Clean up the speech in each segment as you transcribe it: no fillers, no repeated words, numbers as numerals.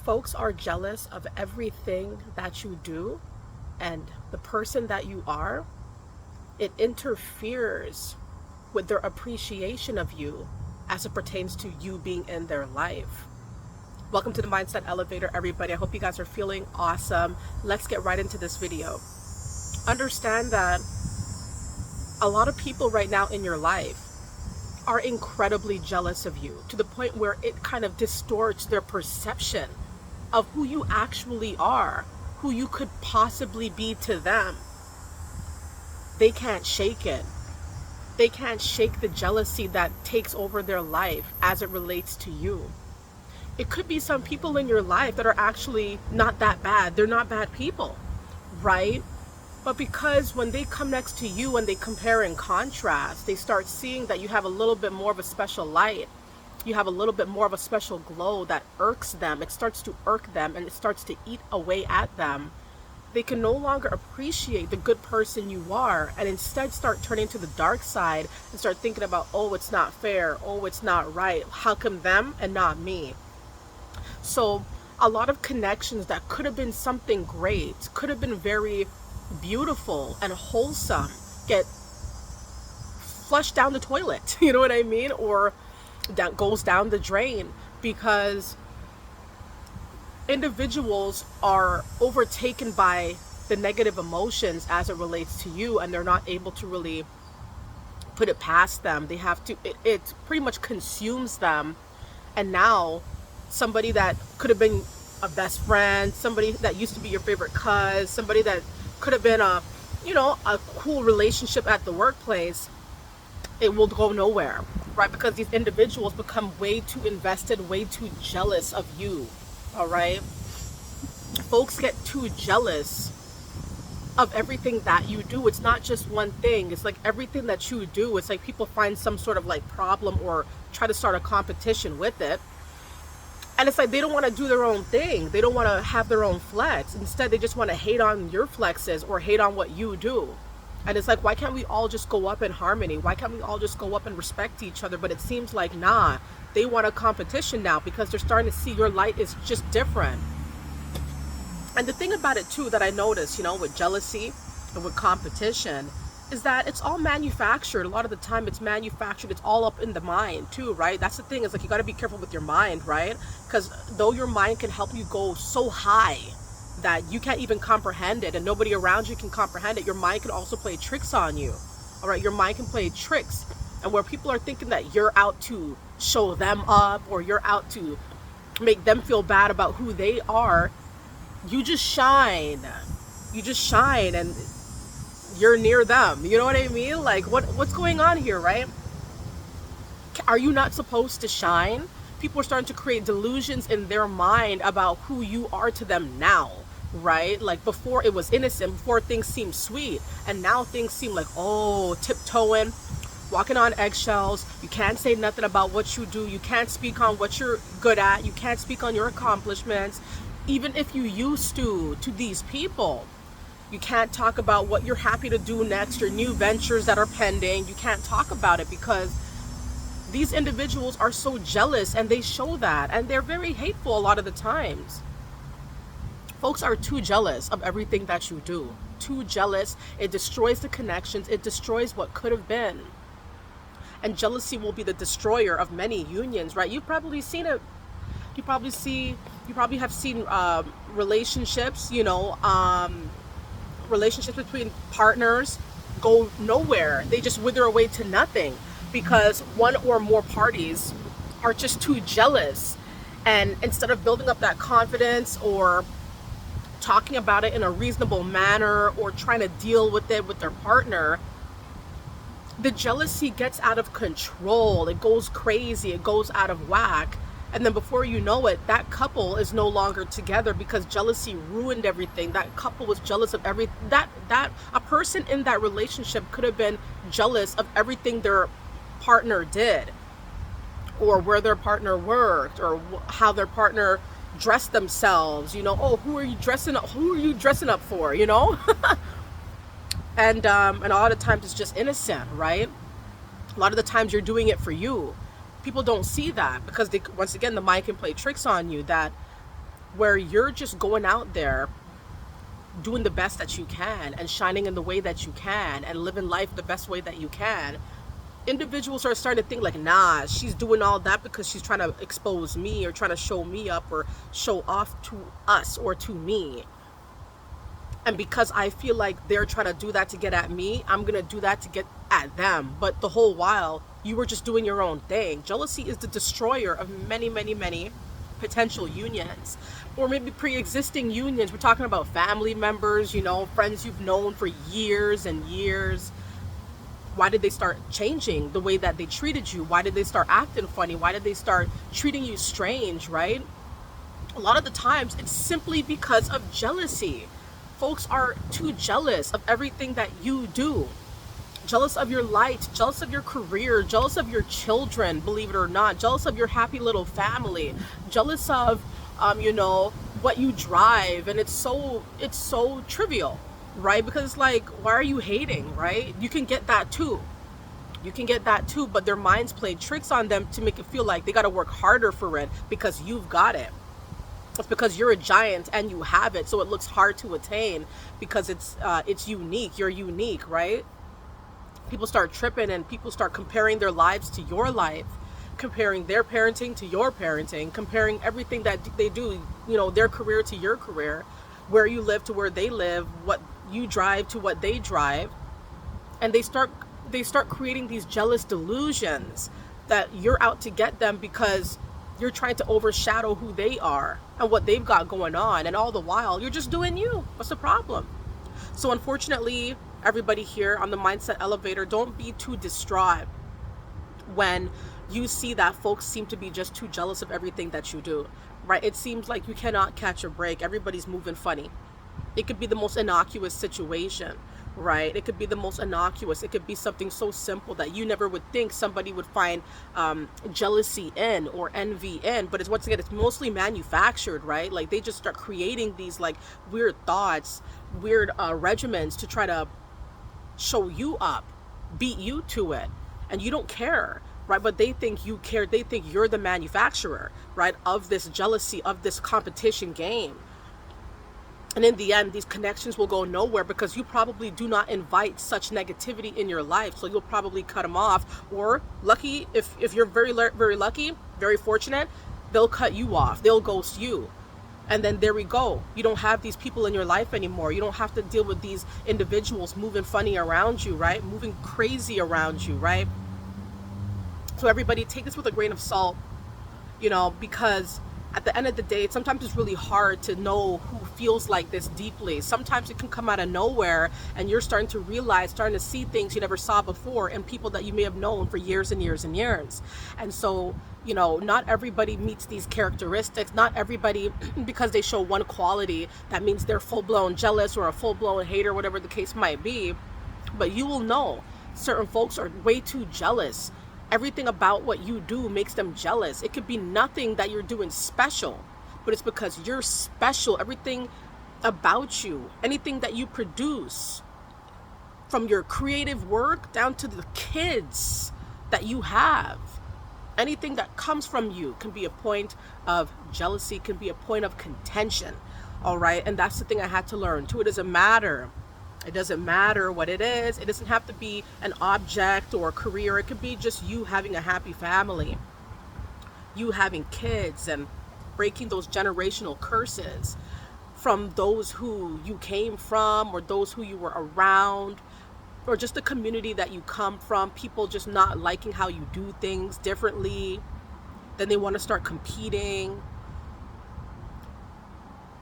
Folks are jealous of everything that you do, and the person that you are, it interferes with their appreciation of you as it pertains to you being in their life. Welcome to the Mindset Elevator, everybody. I hope you guys are feeling awesome. Let's get right into this video. Understand that a lot of people right now in your life are incredibly jealous of you to the point where it kind of distorts their perception of who you actually are, who you could possibly be to them. They can't shake it. They can't shake the jealousy that takes over their life as it relates to you. It could be some people in your life that are actually not that bad. They're not bad people, right? But because when they come next to you and they compare and contrast, they start seeing that you have a little bit more of a special light. You have a little bit more of a special glow that irks them. It starts to irk them and it starts to eat away at them. They can no longer appreciate the good person you are and instead start turning to the dark side and start thinking about, oh, it's not fair. Oh, it's not right. How come them and not me? So a lot of connections that could have been something great, could have been very beautiful and wholesome, get flushed down the toilet, you know what I mean? Or that goes down the drain because individuals are overtaken by the negative emotions as it relates to you, and they're not able to really put it past them. They have to, it pretty much consumes them. And now somebody that could have been a best friend, somebody that used to be your favorite cousin, somebody that could have been a cool relationship at the workplace, it will go nowhere, right? Because these individuals become way too invested, way too jealous of you, all right? Folks get too jealous of everything that you do. It's not just one thing. It's like everything that you do, it's like people find some sort of like problem or try to start a competition with it. And it's like they don't want to do their own thing. They don't want to have their own flex. Instead, they just want to hate on your flexes or hate on what you do. And it's like, why can't we all just go up in harmony? Why can't we all just go up and respect each other? But it seems like, nah, they want a competition now because they're starting to see your light is just different. And the thing about it too that I notice, with jealousy and with competition is that it's all manufactured. A lot of the time it's manufactured. It's all up in the mind too, right? That's the thing, is like you got to be careful with your mind, right? Because though your mind can help you go so high that you can't even comprehend it and nobody around you can comprehend it, your mind can also play tricks on you. All right, your mind can play tricks, and where people are thinking that you're out to show them up or you're out to make them feel bad about who they are, you just shine and you're near them. You know what I mean? Like what's going on here, right? Are you not supposed to shine? People are starting to create delusions in their mind about who you are to them now, right? Like before it was innocent, before things seemed sweet, and now things seem like, oh, tiptoeing, walking on eggshells. You can't say nothing about what you do. You can't speak on what you're good at. You can't speak on your accomplishments. Even if you used to these people, you can't talk about what you're happy to do next, your new ventures that are pending. You can't talk about it because these individuals are so jealous, and they show that, and they're very hateful a lot of the times. Folks are too jealous of everything that you do. Too jealous. It destroys the connections. It destroys what could have been. And jealousy will be the destroyer of many unions, right? You've probably seen it. You probably have seen relationships, relationships between partners go nowhere. They just wither away to nothing because one or more parties are just too jealous. And instead of building up that confidence or talking about it in a reasonable manner or trying to deal with it with their partner, the jealousy gets out of control. It goes crazy. It goes out of whack. And then before you know it, that couple is no longer together because jealousy ruined everything. That couple was jealous of that a person in that relationship could have been jealous of everything their partner did, or where their partner worked, or how their partner dressed themselves. Oh, who are you dressing up? Who are you dressing up for? And a lot of times it's just innocent, right? A lot of the times you're doing it for you. People don't see that because once again, the mind can play tricks on you that where you're just going out there doing the best that you can and shining in the way that you can and living life the best way that you can, individuals are starting to think like, nah, she's doing all that because she's trying to expose me or trying to show me up or show off to us or to me. And because I feel like they're trying to do that to get at me, I'm going to do that to get at them. But the whole while, you were just doing your own thing. Jealousy is the destroyer of many, many, many potential unions, or maybe pre-existing unions. We're talking about family members, friends you've known for years and years. Why did they start changing the way that they treated you? Why did they start acting funny? Why did they start treating you strange, right? A lot of the times it's simply because of jealousy. Folks are too jealous of everything that you do. Jealous of your light, jealous of your career, jealous of your children, believe it or not, jealous of your happy little family, jealous of, what you drive. And it's so trivial, right? Because it's like, why are you hating, right? You can get that too. But their minds play tricks on them to make it feel like they got to work harder for it because you've got it. It's because you're a giant and you have it, so it looks hard to attain because it's unique. You're unique, right? People start tripping and people start comparing their lives to your life, comparing their parenting to your parenting, comparing everything that they do, their career to your career, where you live to where they live, what you drive to what they drive, and they start creating these jealous delusions that you're out to get them because you're trying to overshadow who they are and what they've got going on. And all the while, you're just doing you. What's the problem? So unfortunately, everybody here on the Mindset Elevator, don't be too distraught when you see that folks seem to be just too jealous of everything that you do, right? It seems like you cannot catch a break. Everybody's moving funny. It could be the most innocuous situation, right? It could be the most innocuous. It could be something so simple that you never would think somebody would find jealousy in or envy in. But it's, once again, it's mostly manufactured, right? Like they just start creating these like weird thoughts, weird regimens to try to show you up, beat you to it. And you don't care, right? But they think you care. They think you're the manufacturer, right, of this jealousy, of this competition game. And in the end, these connections will go nowhere because you probably do not invite such negativity in your life. So you'll probably cut them off, or lucky, if you're very, very lucky, very fortunate, they'll cut you off. They'll ghost you. And then there we go. You don't have these people in your life anymore. You don't have to deal with these individuals moving funny around you, right? Moving crazy around you, right? So everybody take this with a grain of salt, because at the end of the day, sometimes it's really hard to know who feels like this deeply. Sometimes it can come out of nowhere and you're starting to realize, starting to see things you never saw before in people that you may have known for years and years and years. And so, not everybody meets these characteristics. Not everybody, because they show one quality, that means they're full-blown jealous or a full-blown hater, whatever the case might be. But you will know certain folks are way too jealous. Everything about what you do makes them jealous. It could be nothing that you're doing special, but it's because you're special. Everything about you, anything that you produce, from your creative work down to the kids that you have, anything that comes from you can be a point of jealousy, can be a point of contention. All right. And that's the thing I had to learn too. It doesn't matter. It doesn't matter what it is. It doesn't have to be an object or a career. It could be just you having a happy family, you having kids, and breaking those generational curses from those who you came from or those who you were around, or just the community that you come from. People just not liking how you do things differently. Then they want to start competing.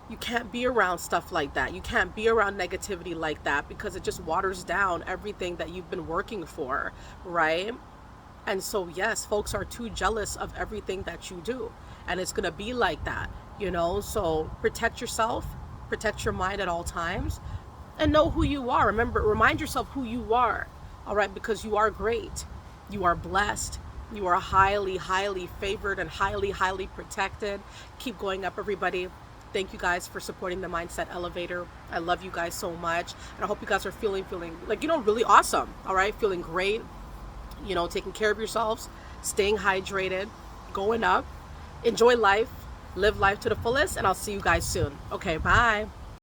You can't be around stuff like that. You can't be around negativity like that because it just waters down everything that you've been working for, right? And so, yes, folks are too jealous of everything that you do. And it's going to be like that, So protect yourself, protect your mind at all times, and know who you are. Remember, remind yourself who you are, all right? Because you are great. You are blessed. You are highly, highly favored and highly, highly protected. Keep going up, everybody. Thank you guys for supporting the Mindset Elevator. I love you guys so much. And I hope you guys are feeling like, really awesome. All right. Feeling great, taking care of yourselves, staying hydrated, going up, enjoy life, live life to the fullest, and I'll see you guys soon. Okay, bye.